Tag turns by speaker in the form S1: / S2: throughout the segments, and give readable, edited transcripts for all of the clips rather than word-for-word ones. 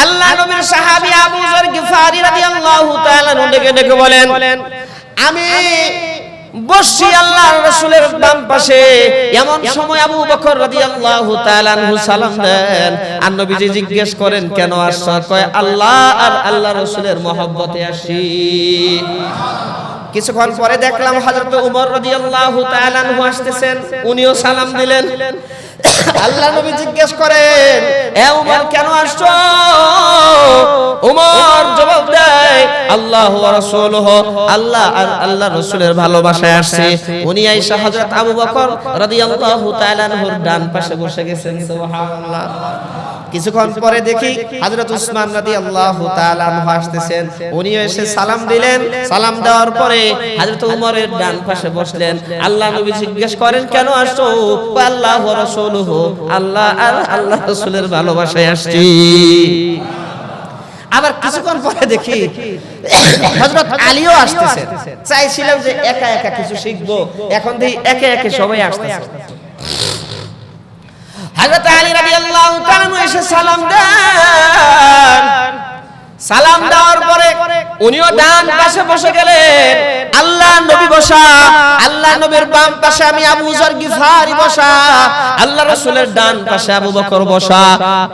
S1: আল্লাহ নবীর সাহাবী আবু যর গিফারি রাদিয়াল্লাহু তাআলা ডেকে বলেন, আমি বসছি আল্লাহর রাসূলের বাম পাশে। এমন সময় আবু বকর রাদিয়াল্লাহু তাআলা আনহু সালাম দেন। আর নবীজি জিজ্ঞেস করেন, কেন আসছো? কয়, আল্লাহ আর আল্লাহ রাসূলের মহব্বতে আসি। কিছুক্ষণ পরে দেখলাম হযরত ওমর রাদিয়াল্লাহু তাআলা আনহু আসতেছেন, উনিও সালাম দিলেন। আল্লাহ নবী জিজ্ঞেস করেন, এ ওমর কেন আসছো? ওমর জবাব দেয়, আল্লাহ ওয়া রাসূলুহু, আল্লাহ আর আল্লাহর রাসূলের ভালোবাসায় আসছে। উনি আয়েশা হযরত আবু বকর রাদিয়াল্লাহু তাআলা আনহুর ডান পাশে বসে গেছেন। সুবহানাল্লাহ। কিছুক্ষণ পরে দেখি হযরত উসমান রাদিয়াল্লাহু তাআলা আনহু আসতেছেন, উনিও এসে সালাম দিলেন। সালাম দেওয়ার পরে হযরত ওমরের ডান পাশে বসলেন। আল্লাহ নবী জিজ্ঞেস করেন, কেন আসছো? আল্লাহ ওয়া রাসূলুহু, আল্লাহ আর আল্লাহর রাসূলের ভালোবাসায় আসছি। আবার কিছুক্ষণ পরে দেখি হযরত আলীও আসতেছেন। চাইছিলাম যে একা একা কিছু শিখবো, এখন দেখি একে একে সবাই আসতেছে। হযরত আলী রাদিয়াল্লাহু তাআলা এসে সালাম দেন। সালাম দেওয়ার পরে উনিও ডান পাশে বসে গেলেন। আল্লাহ নবী বসা, আল্লাহ নবীর বাম পাশে আমি আবু যর গিফারি বসা, আল্লাহ রাসূলের ডান পাশে আবু বকর বসা,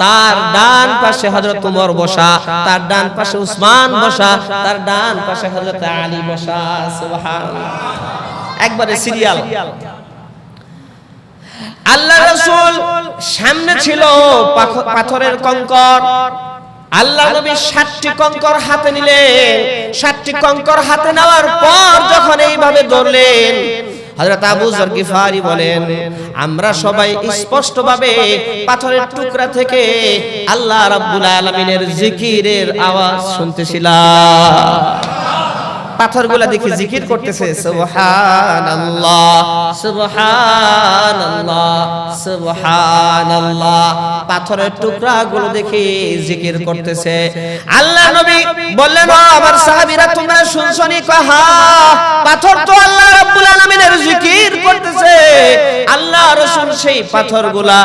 S1: তার ডান পাশে হযরত ওমর বসা, তার ডান পাশে উসমান বসা, তার ডান পাশে হযরত আলী বসা। সুবহানাল্লাহ, একবারে সিরিয়াল। আল্লাহ রাসূল সামনে ছিল পাথরের কঙ্কর। আল্লাহ নবী ৭টি কঙ্কর হাতে নিলেন। ৭টি কঙ্কর হাতে নেওয়ার পর যখন এইভাবে ধরলেন, হযরত আবু যর গিফারি বলেন, আমরা সবাই স্পষ্টভাবে পাথরের টুকরা থেকে আল্লাহ রাব্বুল আলামিনের জিকিরের আওয়াজ শুনতেছিলাম। পাথরগুলা দেখি জিকির করতেছে, সুবহানাল্লাহ সুবহানাল্লাহ সুবহানাল্লাহ। পাথরের টুকরাগুলো দেখি জিকির করতেছে। আল্লাহ নবী বললেন, ও আমার সাহাবীরা, তোমরা শুনছনি? কহা, পাথর তো আল্লাহ রাব্বুল আলামিনের জিকির করতেছে। আল্লাহ রাসূল সেই পাথরগুলা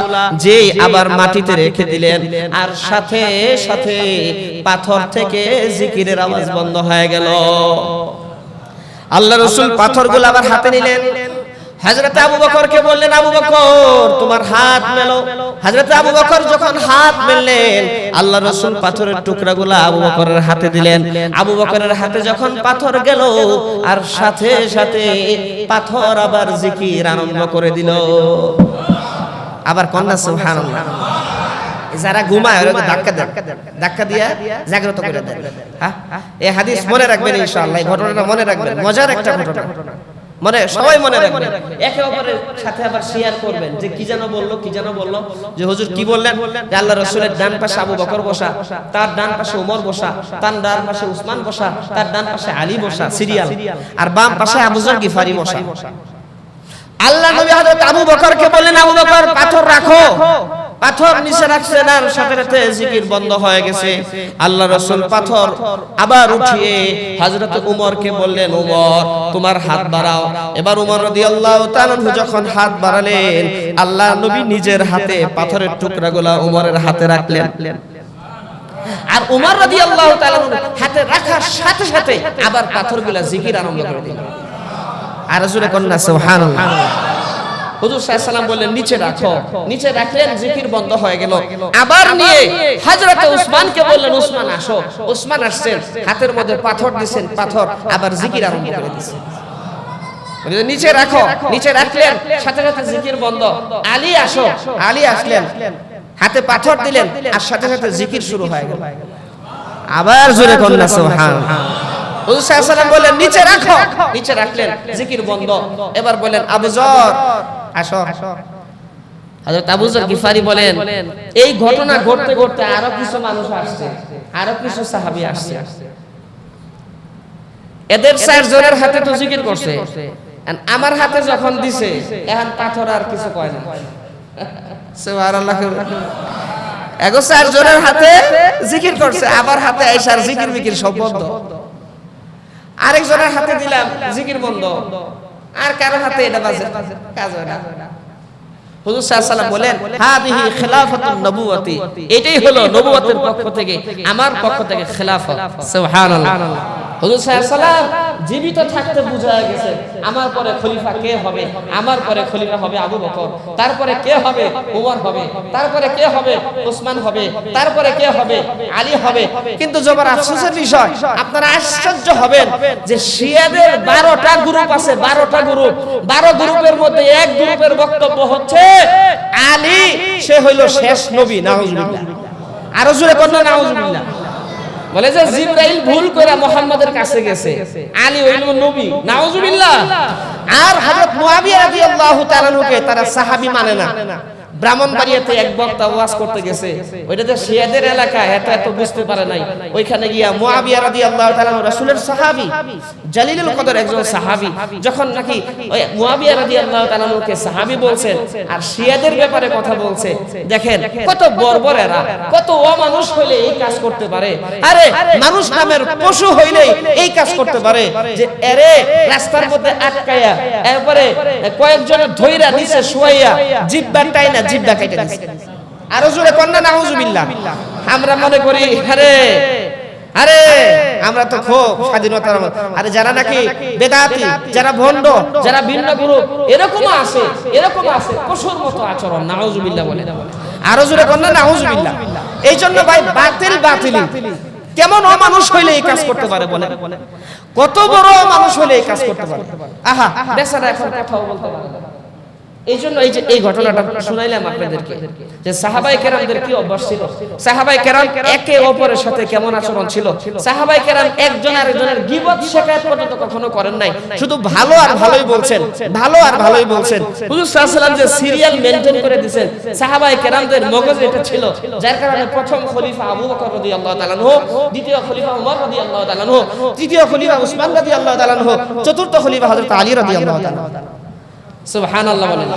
S1: যেই আবার মাটিতে রেখে দিলেন, আর সাথে সাথে পাথর থেকে জিকিরের আওয়াজ বন্ধ হয়ে গেল। আল্লাহ রাসূল পাথরগুলো আবার হাতে নিলেন। হযরত আবু বকরকে বললেন, আবু বকর তোমার হাত মেলো। হযরত আবু বকর যখন হাত মেললেন, আল্লাহ রাসূল পাথরের টুকরাগুলো আবু বকরের হাতে দিলেন। আবু বকরের হাতে যখন পাথর গেল, আর সাথে সাথে পাথর আবার জিকির আরম্ভ করে দিল। আবার কন্যা সুবহানাল্লাহ। যারা ঘুমায় ওরা ধাক্কা দেন, ধাক্কা দিয়া জাগ্রত করে দেন। হ্যাঁ, এই হাদিস মনে রাখবেন ইনশাআল্লাহ। এই ঘটনাটা মনে রাখবেন, মজার একটা ঘটনা, মনে সবাই মনে রাখবেন। একে অপরের সাথে আবার শেয়ার করবেন যে কি যেন বললো, কি যেন বললো, যে হুজুর কি বললেন, যে আল্লাহ রাসূলের ডান পাশে আবু বকর বসা, তার ডান পাশে ওমর বসা, তার ডান পাশে উসমান বসা, তার ডান পাশে আলী বসা, সিরিয়াল, আর বাম পাশে আবু যর গিফারি বসা। আল্লাহ নবী হযরত আবু বকরকে বললেন, আবু বকর পাথর রাখো। পাথর নিচে রাখছেন, আর সাথে সাথে জিকির বন্ধ হয়ে গেছে। আল্লাহ রাসূল পাথর আবার উঠিয়ে হযরত ওমরকে বললেন, ওমর তোমার হাত বাড়াও। এবার ওমর রাদিয়াল্লাহু তাআলা যখন হাত বাড়ালেন, আল্লাহ নবী নিজের হাতে পাথরের টুকরাগুলো ওমরের হাতে রাখলেন। আর ওমর রাদিয়াল্লাহু তাআলা হাতে রাখার সাথে সাথে আবার পাথরগুলো জিকির আরম্ভ করে দিলেন। আর রাসূলের কন্যা সুবহানাল্লাহ। হুজুর সাল্লাল্লাহু আলাইহি ওয়াসাল্লাম বললেন, নিচে রাখো। নিচে রাখলেন, জিকির বন্ধ হয়ে গেল। আবার নিয়ে হযরত উসমানকে বললেন, উসমান আসো। উসমান আসছেন, হাতের মধ্যে পাথর দিবেন, পাথর আবার জিকির আরম্ভ করে দিয়েছেন। নিচে রাখো, নিচে রাখলেন, সাথে সাথে জিকির বন্ধ। আলী আসো, আলী আসলেন, হাতে পাথর দিলেন, আর সাথে সাথে জিকির শুরু হয়ে গেল। আবার জোরে কন্যা সুবহানাল্লাহ। হুজুর সাল্লাল্লাহু আলাইহি ওয়াসাল্লাম বললেন, নিচে রাখো। নিচে রাখলেন, জিকির বন্ধ। এবার বলেন, আবু যর আসো। হযরত আবু যর গিফারি বলেন, এই ঘটনা ঘটতে ঘটতে আরো কিছু মানুষ আসছে, আরো কিছু সাহাবী আসছে। এদের 4 জনের হাতে তো জিকির করছে, আমার হাতে যখন দিছে, এখন পাথর আর কিছু কয় না। সুবহানাল্লাহ। এগো 4 জনের হাতে জিকির করছে, আবার হাতে আয়েশার জিকির বিকির সব বন্ধ। আরেকজনের হাতে দিলাম, জিকির বন্ধ। আর কারো হাতে এটা বাজে, কাজ হয় না। হুজুর সাল্লাল্লাহু আলাইহি ওয়াসাল্লাম বলেন হাদিহি খিলাফাতুন নবুওয়াতি, এটাই হলো নবুয়তের পক্ষ থেকে, আমার পক্ষ থেকে খেলাফত। সুবহানাল্লাহ। হুজুর সাল্লাল্লাহু আলাইহি ওয়াসাল্লাম জীবিত থাকতে বুঝা গেছে আমার পরে খলিফা কে হবে, আমার পরে খলিফা হবে আবু বকর, তারপরে কে হবে ওমর হবে, তারপরে কে হবে ওসমান হবে, তারপরে কে হবে আলী হবে। কিন্তু জবর আফসোসের বিষয়, আপনারা আশ্চর্য হবেন যে শিয়াদের 12টা গ্রুপ আছে, 12টা গ্রুপ, 12 গ্রুপের মধ্যে এক গ্রুপের বক্তব্য হচ্ছে আলী সে হইল শেষ নবী। নাউজুবিল্লাহ। আরো জোরে বলুন নাউজুবিল্লাহ। বলে যে জিবরাইল ভুল করে মুহাম্মাদের কাছে গেছে, আলী হইল নবী। নাউজুবিল্লাহ। আর হযরত মুয়াবিয়া রাদিয়াল্লাহু তাআলা কে তারা সাহাবী মানে না। ব্রাহ্মণবাড়িয়াতে এক বক্তা ওয়াজ করতে গেছে, ওইটাতে শিয়াদের এলাকা, এত বুঝতে পারে নাই। ওইখানে গিয়া মুয়াবিয়া রাদিয়াল্লাহু তাআলা রাসূলের সাহাবী, জালিলুল কদর একজন সাহাবী, যখন নাকি ওই মুয়াবিয়া রাদিয়াল্লাহু তাআলা কে সাহাবী বলছেন আর শিয়াদের ব্যাপারে কথা বলছে, দেখেন কত বর্বরেরা, কত অমানুষ হইলে এই কাজ করতে পারে। আরে মানুষ নামের পশু হইলে এই কাজ করতে পারে যে এরে রাস্তার মধ্যে আটকায়া এরপরে কয়েকজনের ধইরা নিচে শুয়াইয়া জিহ্বাটাই না জিহ্বা কেটে দিছে। আরো জোরে কন্না নাউজুবিল্লাহ। আমরা মনে করি আরে আমরা তো খুব স্বাধীনতার, আরে যারা নাকি বেদাতি, যারা ভণ্ড, যারা ভিন্ন গ্রুপ, এরকম আছে পশুর মতো আচরণ। নাউজুবিল্লাহ বলে। আরো জোরে কন্না নাউজুবিল্লাহ। এই জন্য ভাই বাতিলি কেমন অমানুষ হইলে এই কাজ করতে পারে বলে, কত বড় মানুষ হইলে এই কাজ করতে পারে। আহা বেচারা এখন কথাও বলতে পারে না। এই জন্য এই যে এই ঘটনাটা শুনাইলাম আপনাদেরকে যে সাহাবায়ে কেরামদের কি অভ্যাস ছিল, সাহাবায়ে কেরাম একে অপরের সাথে কেমন আচরণ ছিল। সাহাবায়ে কেরাম একজন আরেকজনের গীবত শিকায়ত পর্যন্ত কখনো করেন নাই, শুধু ভালো আর ভালোই বলছেন, ভালো আর ভালোই বলছেন। হুজুর সাল্লাল্লাহু আলাইহি ওয়াসাল্লাম যে সিরিয়াল মেইনটেইন করে দিয়েছেন, সাহাবায়ে কেরামদের মগজে এটা ছিল, যার কারণে প্রথম খলিফা আবু বকর রাদিয়াল্লাহু তাআলা আনহু, দ্বিতীয় খলিফা ওমর রাদিয়াল্লাহু তাআলা আনহু, তৃতীয় খলিফা উসমান রাদিয়াল্লাহু তাআলা আনহু, চতুর্থ খলিফা হযরত আলী রাদিয়াল্লাহু তাআলা। সুবহানাল্লাহ বলেন।